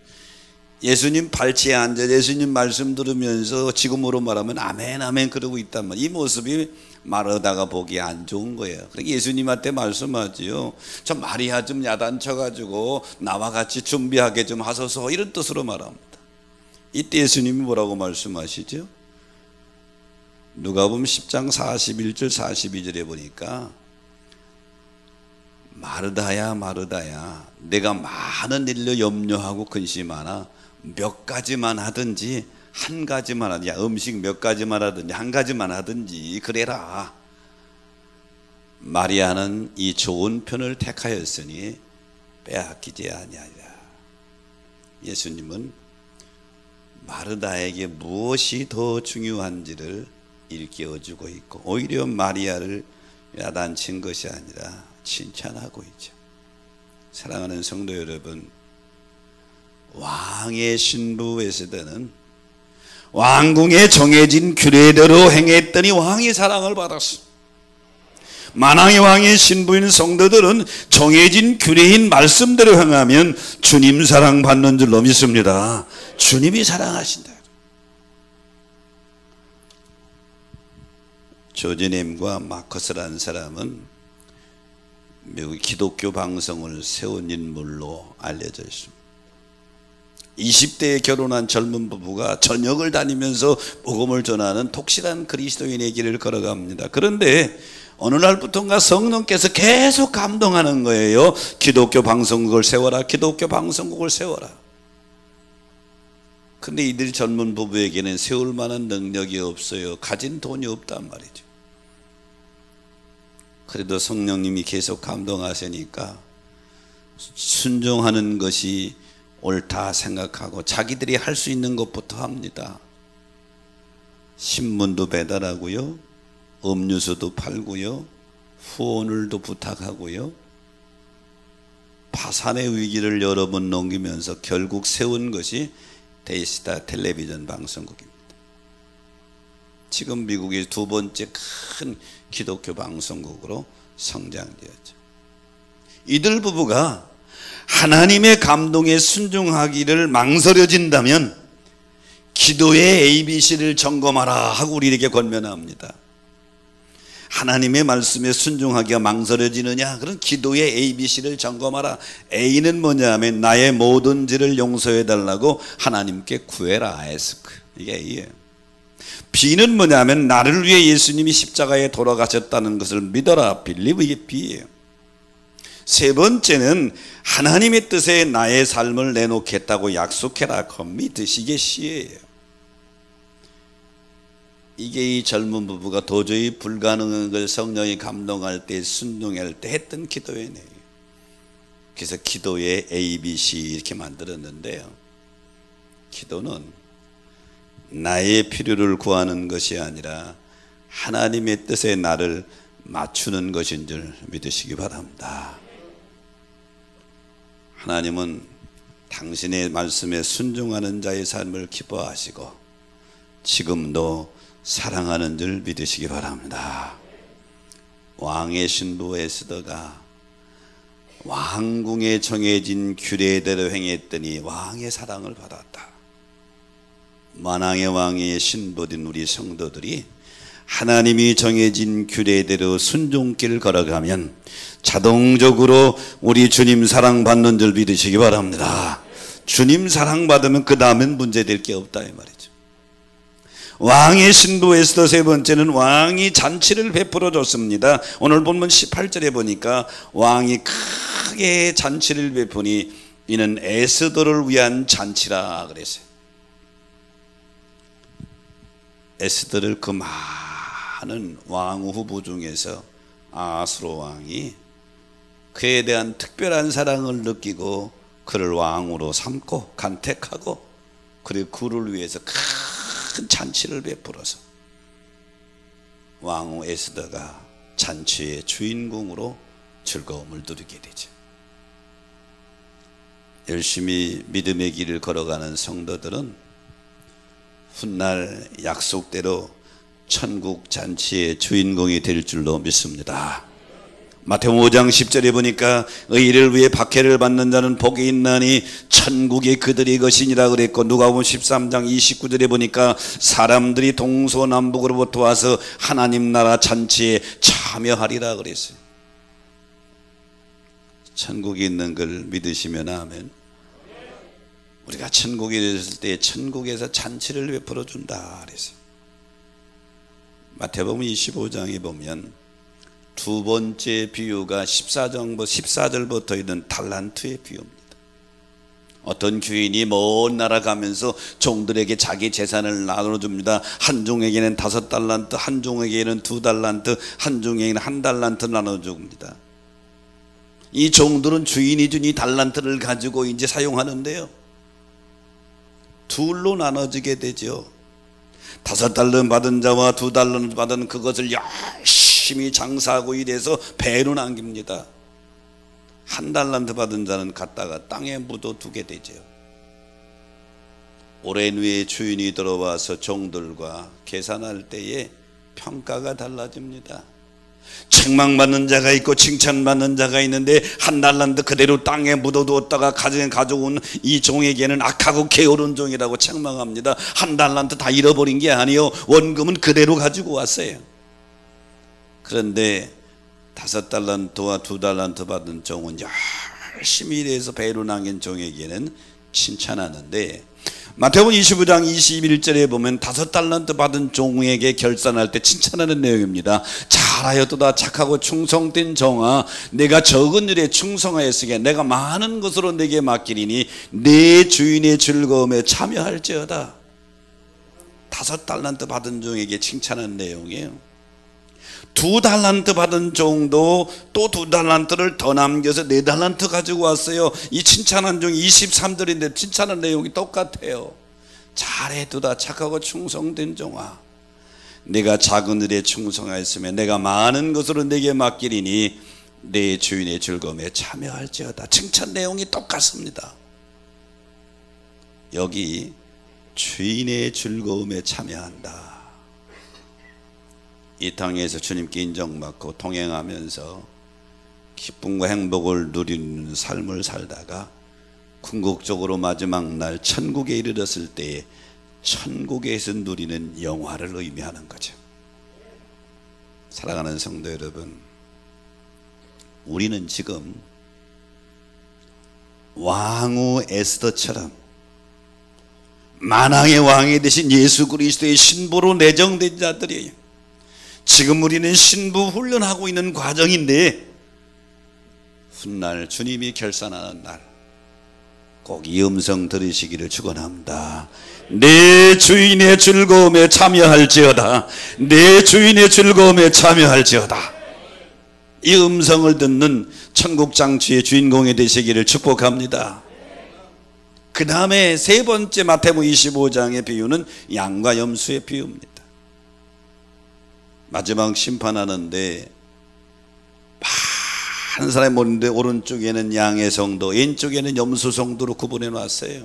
예수님 발치에 앉아 예수님 말씀 들으면서 지금으로 말하면 아멘 아멘 그러고 있단 말이에요. 이 모습이 마르다가 보기에 안 좋은 거예요. 그러니까 예수님한테 말씀하지요. 저 마리아 좀 야단쳐가지고 나와 같이 준비하게 좀 하소서, 이런 뜻으로 말합니다. 이때 예수님이 뭐라고 말씀하시죠? 누가복음 10장 41절 42절에 보니까 마르다야 마르다야, 내가 많은 일로 염려하고 근심하나 몇 가지만 하든지 한 가지만 하든지, 음식 몇 가지만 하든지 한 가지만 하든지 그래라. 마리아는 이 좋은 편을 택하였으니 빼앗기지 아니하리라. 예수님은 마르다에게 무엇이 더 중요한지를 일깨워주고 있고, 오히려 마리아를 야단친 것이 아니라 칭찬하고 있죠. 사랑하는 성도 여러분, 왕의 신부 에스더는 왕궁에 정해진 규례대로 행했더니 왕의 사랑을 받았어. 만왕의 왕의 신부인 성도들은 정해진 규례인 말씀대로 행하면 주님 사랑받는 줄로 믿습니다. 주님이 사랑하신다. 조지넴과 마커스라는 사람은 미국 기독교 방송을 세운 인물로 알려져 있습니다. 20대에 결혼한 젊은 부부가 전역을 다니면서 복음을 전하는 독실한 그리스도인의 길을 걸어갑니다. 그런데 어느 날부터인가 성령께서 계속 감동하는 거예요. 기독교 방송국을 세워라, 기독교 방송국을 세워라. 근데 이들 젊은 부부에게는 세울 만한 능력이 없어요. 가진 돈이 없단 말이죠. 그래도 성령님이 계속 감동하시니까 순종하는 것이 옳다 생각하고 자기들이 할 수 있는 것부터 합니다. 신문도 배달하고요, 음료수도 팔고요, 후원을도 부탁하고요, 파산의 위기를 여러 번 넘기면서 결국 세운 것이 데이스타 텔레비전 방송국입니다. 지금 미국의 두 번째 큰 기독교 방송국으로 성장되었죠. 이들 부부가 하나님의 감동에 순종하기를 망설여진다면 기도의 ABC를 점검하라 하고 우리에게 권면합니다. 하나님의 말씀에 순종하기가 망설여지느냐? 그럼 기도의 ABC를 점검하라. A는 뭐냐 하면 나의 모든 죄를 용서해 달라고 하나님께 구해라. 에스크. 이게 A예요. B는 뭐냐 하면 나를 위해 예수님이 십자가에 돌아가셨다는 것을 믿어라. 빌리브. 이게 B예요. 세 번째는 하나님의 뜻에 나의 삶을 내놓겠다고 약속해라. 커미트. 이게 C예요. 이게 이 젊은 부부가 도저히 불가능한 걸 성령이 감동할 때, 순종할 때 했던 기도의 내용. 그래서 기도의 ABC 이렇게 만들었는데요. 기도는 나의 필요를 구하는 것이 아니라 하나님의 뜻에 나를 맞추는 것인 줄 믿으시기 바랍니다. 하나님은 당신의 말씀에 순종하는 자의 삶을 기뻐하시고 지금도 사랑하는 줄 믿으시기 바랍니다. 왕의 신부 에스더가 왕궁에 정해진 규례대로 행했더니 왕의 사랑을 받았다. 만왕의 왕의 신부된 우리 성도들이 하나님이 정해진 규례대로 순종길을 걸어가면 자동적으로 우리 주님 사랑받는 줄 믿으시기 바랍니다. 주님 사랑받으면 그 다음엔 문제될 게 없다 이 말이죠. 왕의 신부 에스더 세 번째는 왕이 잔치를 베풀어 줬습니다. 오늘 본문 18절에 보니까 왕이 크게 잔치를 베푸니 이는 에스더를 위한 잔치라 그랬어요. 에스더를 그 많은 왕 후보 중에서 아하스로 왕이 그에 대한 특별한 사랑을 느끼고 그를 왕으로 삼고 간택하고 그리고 그를 위해서 큰 잔치를 베풀어서 왕후 에스더가 잔치의 주인공으로 즐거움을 누리게 되죠. 열심히 믿음의 길을 걸어가는 성도들은 훗날 약속대로 천국 잔치의 주인공이 될 줄로 믿습니다. 마태복음 5장 10절에 보니까 의를 위해 박해를 받는 자는 복이 있나니 천국이 그들의 것이니라 그랬고, 누가복음 13장 29절에 보니까 사람들이 동서남북으로부터 와서 하나님 나라 잔치에 참여하리라 그랬어요. 천국이 있는 걸 믿으시면 아멘. 우리가 천국에 이르렀을 때 천국에서 잔치를 베풀어 준다 그랬어요. 마태복음 25장에 보면 두 번째 비유가 14절부터 있는 달란트의 비유입니다. 어떤 귀인이 먼 나라 가면서 종들에게 자기 재산을 나눠줍니다. 한 종에게는 5달란트, 한 종에게는 2달란트, 한 종에게는 1달란트 나눠줍니다. 이 종들은 주인이 준 이 달란트를 가지고 이제 사용하는데요, 둘로 나눠지게 되죠. 5달란트 받은 자와 2달란트 받은 그것을 열심히 장사하고 일해서 배로 남깁니다. 1달란트 받은 자는 갖다가 땅에 묻어두게 되죠. 오랜 후에 주인이 들어와서 종들과 계산할 때에 평가가 달라집니다. 책망받는 자가 있고 칭찬받는 자가 있는데 1달란트 그대로 땅에 묻어두었다가 가져온 이 종에게는 악하고 게으른 종이라고 책망합니다. 1달란트 다 잃어버린 게 아니요, 원금은 그대로 가지고 왔어요. 그런데 5달란트와 2달란트 받은 종은 열심히 일해서 배로 남긴 종에게는 칭찬하는데, 마태복음 25장 21절에 보면 5달란트 받은 종에게 결산할 때 칭찬하는 내용입니다. 잘하였도다 착하고 충성된 종아, 내가 적은 일에 충성하였으기에 내가 많은 것으로 내게 맡기리니 내 주인의 즐거움에 참여할지어다. 5달란트 받은 종에게 칭찬하는 내용이에요. 2달란트 받은 종도 또 2달란트를 더 남겨서 4달란트 가지고 왔어요. 이 칭찬한 종이 23절인데 칭찬한 내용이 똑같아요. 잘해두다 착하고 충성된 종아, 내가 작은 일에 충성하였으면 내가 많은 것으로 내게 맡기리니 내 주인의 즐거움에 참여할지어다. 칭찬 내용이 똑같습니다. 여기 주인의 즐거움에 참여한다. 이 땅에서 주님께 인정받고 동행하면서 기쁨과 행복을 누리는 삶을 살다가 궁극적으로 마지막 날 천국에 이르렀을 때에 천국에서 누리는 영화를 의미하는 거죠. 사랑하는 성도 여러분, 우리는 지금 왕후 에스더처럼 만왕의 왕이 되신 예수 그리스도의 신부로 내정된 자들이에요. 지금 우리는 신부 훈련하고 있는 과정인데, 훗날 주님이 결산하는 날 꼭 이 음성 들으시기를 축원합니다. 내 주인의 즐거움에 참여할지어다. 내 주인의 즐거움에 참여할지어다. 이 음성을 듣는 천국 장취의 주인공이 되시기를 축복합니다. 그 다음에 세 번째 마태복음 25장의 비유는 양과 염소의 비유입니다. 마지막 심판하는데 많은 사람이 모이는데 오른쪽에는 양의 성도, 왼쪽에는 염소 성도로 구분해 놨어요.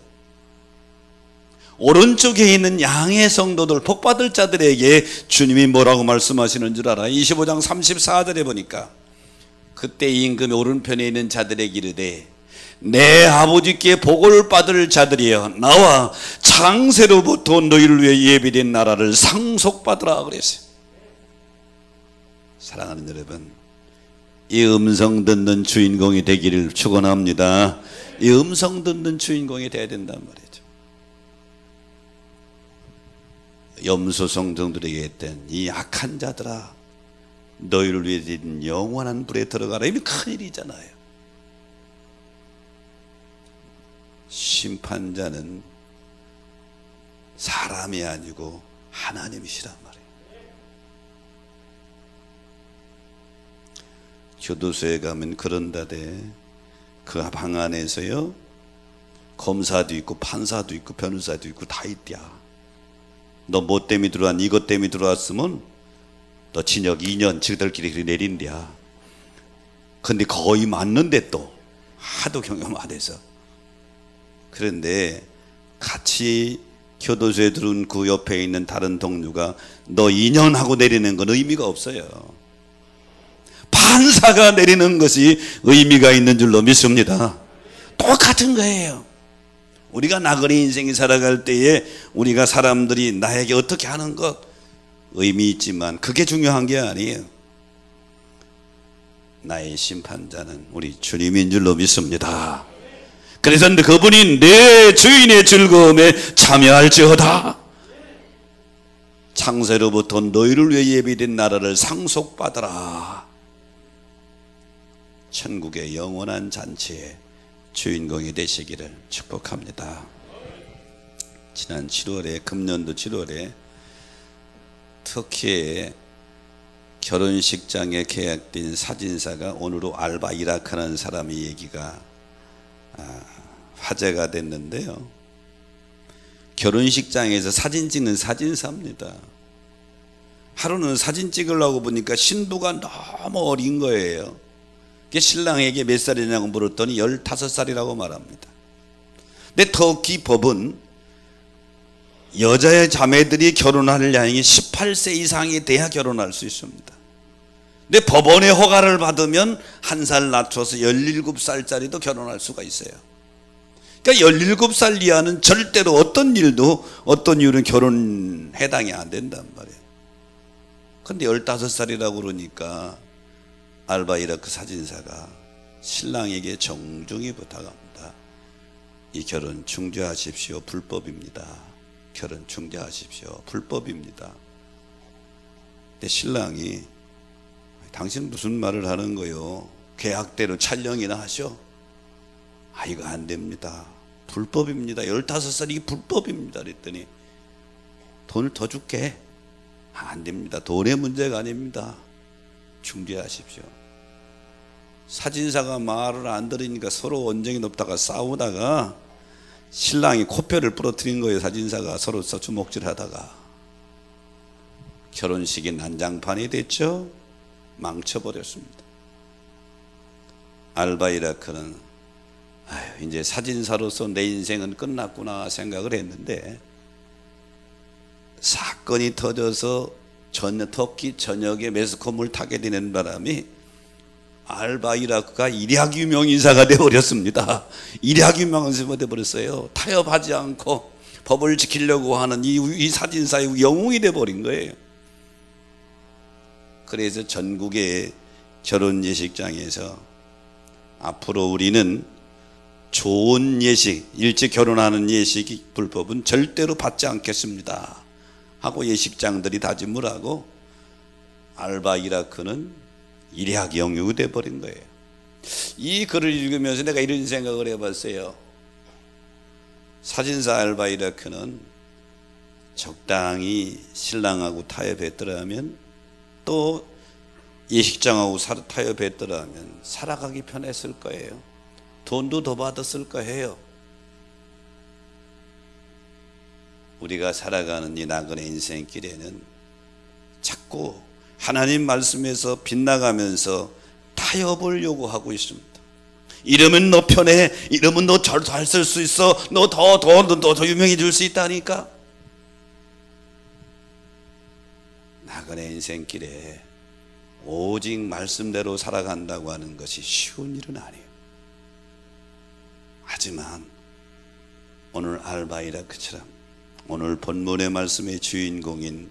오른쪽에 있는 양의 성도들, 복받을 자들에게 주님이 뭐라고 말씀하시는 줄 알아요? 25장 34절에 보니까 그때 임금의 오른편에 있는 자들에게 이르되 내 아버지께 복을 받을 자들이여 나와 창세로부터 너희를 위해 예비된 나라를 상속받으라 그랬어요. 사랑하는 여러분, 이 음성 듣는 주인공이 되기를 축원합니다. 이 음성 듣는 주인공이 되어야 된단 말이죠. 염소 성정들에게 했던 이 악한 자들아, 너희를 위해 영원한 불에 들어가라. 이게 큰일이잖아요. 심판자는 사람이 아니고 하나님이시란 말이에요. 교도소에 가면 그런다대. 그 방 안에서요, 검사도 있고 판사도 있고 변호사도 있고 다 있대야. 너 뭐 때문에 들어왔니? 이것 때문에 들어왔으면 너 징역 2년 지들끼리 내린대야. 근데 거의 맞는데 또 하도 경험 안 해서. 그런데 같이 교도소에 들어온 그 옆에 있는 다른 동료가 너 2년 하고 내리는 건 의미가 없어요. 판사가 내리는 것이 의미가 있는 줄로 믿습니다. 똑같은 거예요. 우리가 나그네 인생이 살아갈 때에 우리가 사람들이 나에게 어떻게 하는 것 의미 있지만 그게 중요한 게 아니에요. 나의 심판자는 우리 주님인 줄로 믿습니다. 그래서 그분이 내 주인의 즐거움에 참여할지어다. 창세로부터 너희를 위해 예비된 나라를 상속받으라. 천국의 영원한 잔치의 주인공이 되시기를 축복합니다. 지난 7월에 금년도 7월에 터키의 결혼식장에 계약된 사진사가 오늘로 알바 이라크라는 사람의 얘기가 화제가 됐는데요. 결혼식장에서 사진 찍는 사진사입니다. 하루는 사진 찍으려고 보니까 신부가 너무 어린 거예요. 신랑에게 몇 살이냐고 물었더니 15살이라고 말합니다. 근데 터키 법은 여자의 자매들이 결혼할 나이가 18세 이상이 돼야 결혼할 수 있습니다. 근데 법원의 허가를 받으면 한 살 낮춰서 17살짜리도 결혼할 수가 있어요. 그러니까 17살 이하는 절대로 어떤 일도 어떤 이유는 결혼 해당이 안 된단 말이에요. 근데 15살이라고 그러니까 알바 이라크 사진사가 신랑에게 정중히 부탁합니다. 이 결혼 중지하십시오. 불법입니다. 결혼 중지하십시오. 불법입니다. 근데 신랑이 당신 무슨 말을 하는 거요? 계약대로 촬영이나 하셔? 이거 안 됩니다. 불법입니다. 15살이 불법입니다. 그랬더니 돈을 더 줄게. 안 됩니다. 돈의 문제가 아닙니다. 중지하십시오. 사진사가 말을 안 들으니까 서로 언쟁이 높다가 싸우다가 신랑이 코뼈를 부러뜨린 거예요. 사진사가 서로 주먹질 하다가 결혼식이 난장판이 됐죠. 망쳐버렸습니다. 알바 이라크는 이제 사진사로서 내 인생은 끝났구나 생각을 했는데 사건이 터져서 터키 전역에 매스컴을 타게 되는 바람에 알바 이라크가 일약 유명인사가 되어버렸습니다. 일약 유명인사가 되어버렸어요. 타협하지 않고 법을 지키려고 하는 이 사진사의 영웅이 되어버린 거예요. 그래서 전국의 결혼 예식장에서 앞으로 우리는 좋은 예식, 일찍 결혼하는 예식 불법은 절대로 받지 않겠습니다 하고 예식장들이 다짐을 하고 알바 이라크는 일약 영웅이 되어버린 거예요. 이 글을 읽으면서 내가 이런 생각을 해봤어요. 사진사 알바 이라크는 적당히 신랑하고 타협했더라면 또 예식장하고 타협했더라면 살아가기 편했을 거예요. 돈도 더 받았을 거예요. 우리가 살아가는 이 나그네 인생길에는 자꾸 하나님 말씀에서 빗나가면서 타협을 요구하고 있습니다. 이러면 너 편해, 이러면 너 잘 쓸 수 있어, 너 더 유명해질 수 있다니까. 나그네 인생길에 오직 말씀대로 살아간다고 하는 것이 쉬운 일은 아니에요. 하지만 오늘 알바 이라크처럼 오늘 본문의 말씀의 주인공인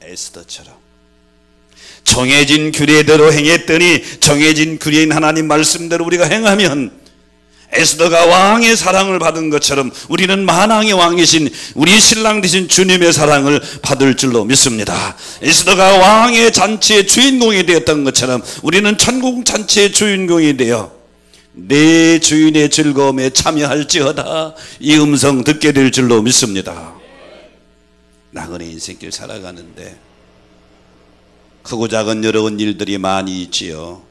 에스더처럼 정해진 규례대로 행했더니 정해진 규례인 하나님 말씀대로 우리가 행하면 에스더가 왕의 사랑을 받은 것처럼 우리는 만왕의 왕이신 우리 신랑 되신 주님의 사랑을 받을 줄로 믿습니다. 에스더가 왕의 잔치의 주인공이 되었던 것처럼 우리는 천국 잔치의 주인공이 되어 내 주인의 즐거움에 참여할지어다 이 음성 듣게 될 줄로 믿습니다. 나그네 인생길 살아가는데 크고 작은 여러 일들이 많이 있지요.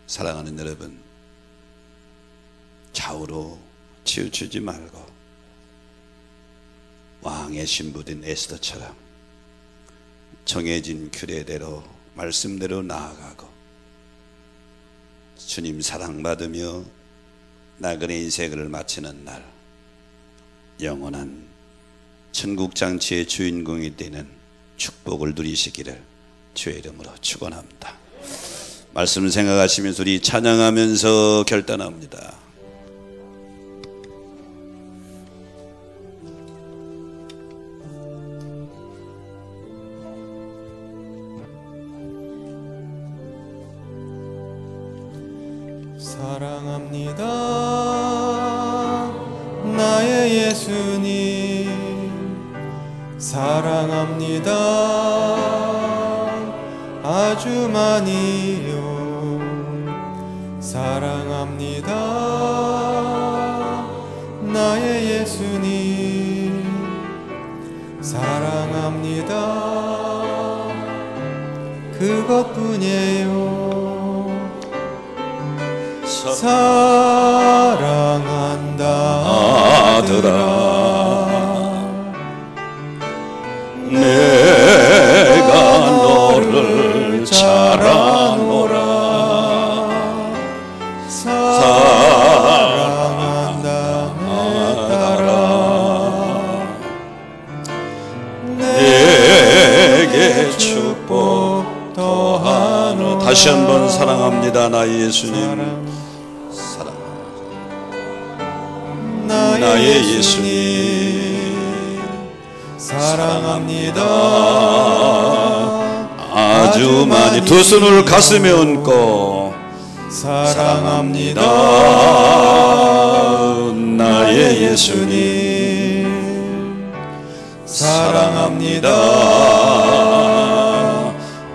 사랑하는 여러분, 좌우로 치우치지 말고 왕의 신부된 에스더처럼 정해진 규례대로 말씀대로 나아가고 주님 사랑받으며 나그네 인생을 마치는 날 영원한 천국잔치의 주인공이 되는 축복을 누리시기를 주의 이름으로 축원합니다. 말씀을 생각하시면서 우리 찬양하면서 결단합니다. 사랑합니다 나의 예수님, 사랑합니다 아주 많이요. 사랑합니다 나의 예수님 사랑합니다 그것뿐이에요 사랑한다 아들아 내가 너를 잘 아노라 사랑한다 아들아 내게 축복 더하노라 다시 한번 사랑합니다 나의 예수님 나의 예수님 사랑합니다 아주 많이 두 손을 가슴에 얹고 사랑합니다 나의 예수님 사랑합니다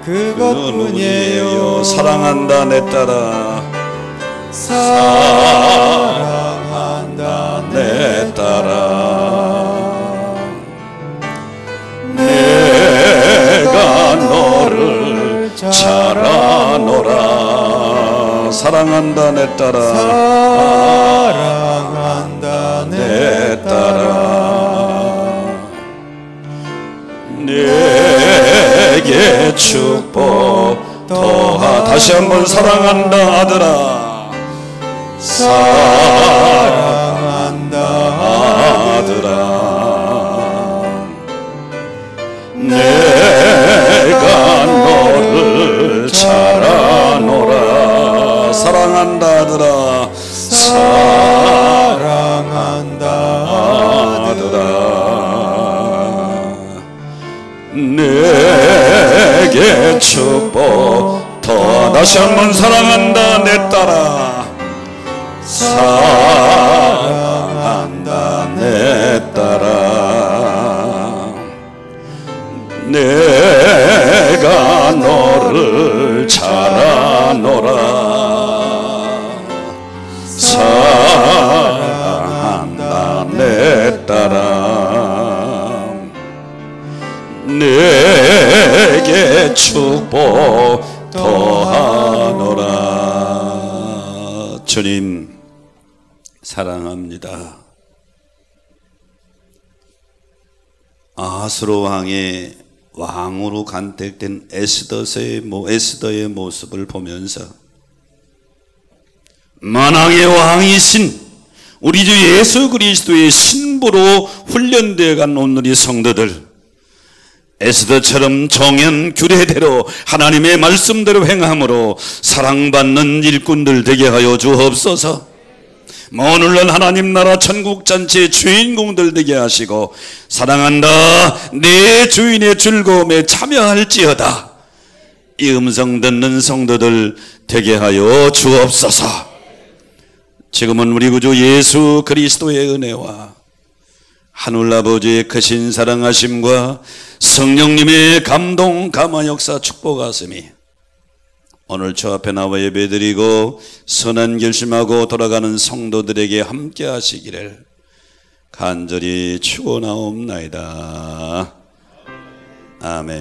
그것뿐이에요 사랑한다 내 딸아 사랑한다 내 딸아 내가 너를 잘 아노라 사랑한다 내 딸아 사랑한다 내 딸아 내게 축복 더하 다시 한번 사랑한다 아들아 사랑한다 아들아 내가 너를 잘 아노라 사랑한다 아들아 사랑한다 아들아 내게 축복 더 다시 한번 사랑한다 내 딸아 사랑한다 내 딸아 내가 너를 잘 아노라 사랑한다 내 딸아 내게 축복 더하노라 주님 사랑합니다 아하스로 왕의 왕으로 간택된 에스더의 모습을 보면서 만왕의 왕이신 우리 주 예수 그리스도의 신부로 훈련되어 간 오늘의 성도들 에스더처럼 정연 규례대로 하나님의 말씀대로 행함으로 사랑받는 일꾼들 되게 하여 주옵소서. 오늘날 하나님 나라 천국잔치의 주인공들 되게 하시고 사랑한다 내 주인의 즐거움에 참여할지어다 이 음성 듣는 성도들 되게 하여 주옵소서. 지금은 우리 구주 예수 그리스도의 은혜와 하늘아버지의 크신 사랑하심과 성령님의 감동 감화 역사 축복하심이 오늘 저 앞에 나와 예배드리고 선한 결심하고 돌아가는 성도들에게 함께 하시기를 간절히 축원하옵나이다. 아멘.